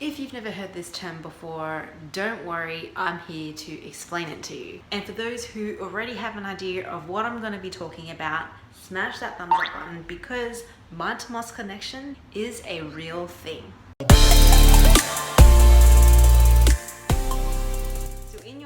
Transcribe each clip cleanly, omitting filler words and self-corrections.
If you've never heard this term before, don't worry, I'm here to explain it to you. And for those who already have an idea of what I'm going to be talking about, smash that thumbs up button because mind to muscle connection is a real thing.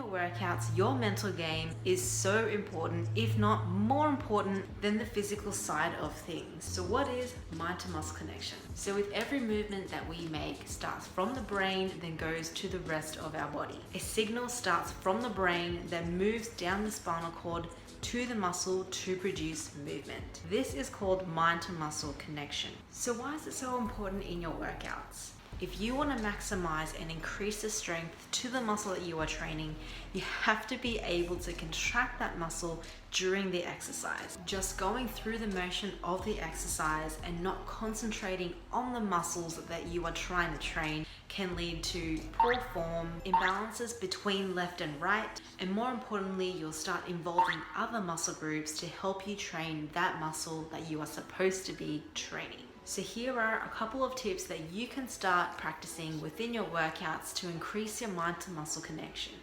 Workouts, your mental game is so important, if not more important than the physical side of things. So what is mind to muscle connection? So with every movement that we make starts from the brain, then goes to the rest of our body. A signal starts from the brain, then moves down the spinal cord to the muscle to produce movement. This is called mind to muscle connection. So why is it so important in your workouts? If you want to maximize and increase the strength to the muscle that you are training, you have to be able to contract that muscle during the exercise. Just going through the motion of the exercise and not concentrating on the muscles that you are trying to train can lead to poor form, imbalances between left and right, and more importantly, you'll start involving other muscle groups to help you train that muscle that you are supposed to be training. So here are a couple of tips that you can start practicing within your workouts to increase your mind to muscle connection.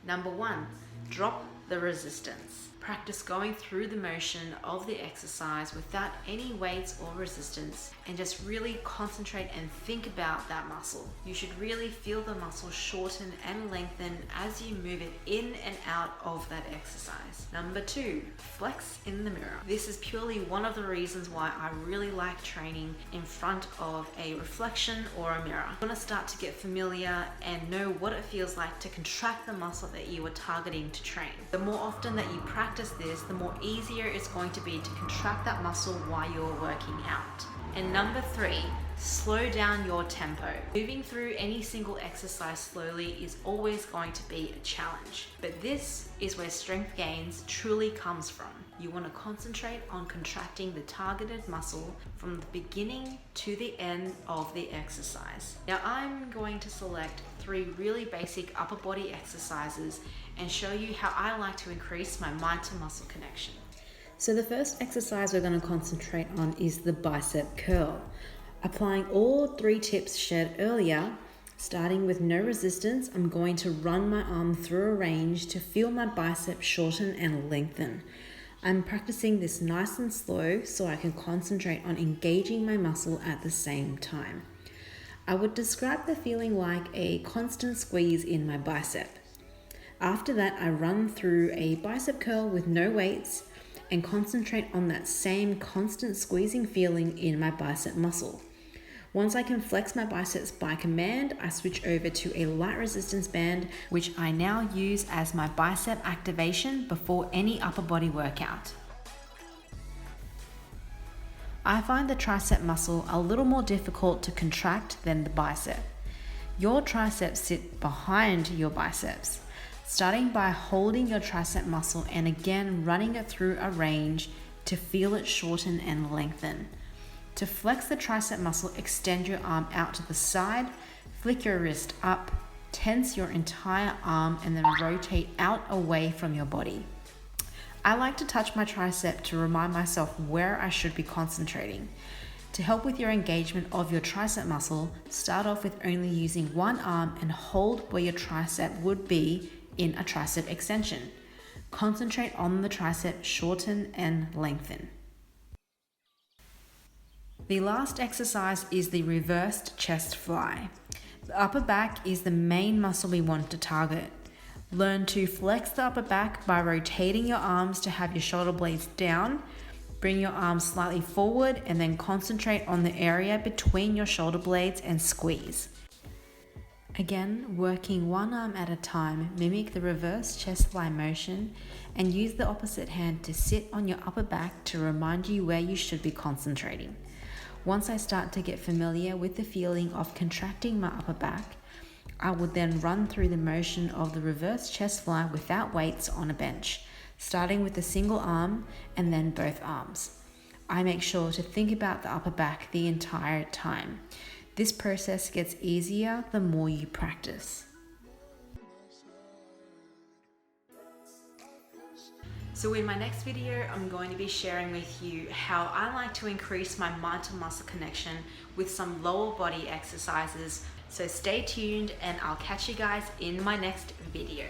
Number 1, drop the resistance. Practice going through the motion of the exercise without any weights or resistance and just really concentrate and think about that muscle. You should really feel the muscle shorten and lengthen as you move it in and out of that exercise. Number 2, flex in the mirror. This is purely one of the reasons why I really like training in front of a reflection or a mirror. You want to start to get familiar and know what it feels like to contract the muscle that you are targeting to train. The more often that you practice this, the more easier it's going to be to contract that muscle while you're working out. And number 3, slow down your tempo. Moving through any single exercise slowly is always going to be a challenge, but this is where strength gains truly comes from. You want to concentrate on contracting the targeted muscle from the beginning to the end of the exercise. Now I'm going to select 3 really basic upper body exercises and show you how I like to increase my mind to muscle connection. So the first exercise we're going to concentrate on is the bicep curl. Applying all 3 tips shared earlier, starting with no resistance, I'm going to run my arm through a range to feel my bicep shorten and lengthen. I'm practicing this nice and slow so I can concentrate on engaging my muscle at the same time. I would describe the feeling like a constant squeeze in my bicep. After that, I run through a bicep curl with no weights and concentrate on that same constant squeezing feeling in my bicep muscle. Once I can flex my biceps by command, I switch over to a light resistance band, which I now use as my bicep activation before any upper body workout. I find the tricep muscle a little more difficult to contract than the bicep. Your triceps sit behind your biceps. Starting by holding your tricep muscle and again running it through a range to feel it shorten and lengthen. To flex the tricep muscle, extend your arm out to the side, flick your wrist up, tense your entire arm, and then rotate out away from your body. I like to touch my tricep to remind myself where I should be concentrating. To help with your engagement of your tricep muscle, start off with only using one arm and hold where your tricep would be in a tricep extension. Concentrate on the tricep, shorten and lengthen. The last exercise is the reversed chest fly. The upper back is the main muscle we want to target. Learn to flex the upper back by rotating your arms to have your shoulder blades down. Bring your arms slightly forward and then concentrate on the area between your shoulder blades and squeeze. Again, working one arm at a time, mimic the reverse chest fly motion and use the opposite hand to sit on your upper back to remind you where you should be concentrating. Once I start to get familiar with the feeling of contracting my upper back, I would then run through the motion of the reverse chest fly without weights on a bench, starting with a single arm and then both arms. I make sure to think about the upper back the entire time. This process gets easier the more you practice. So in my next video, I'm going to be sharing with you how I like to increase my mind to muscle connection with some lower body exercises So stay tuned and I'll catch you guys in my next video.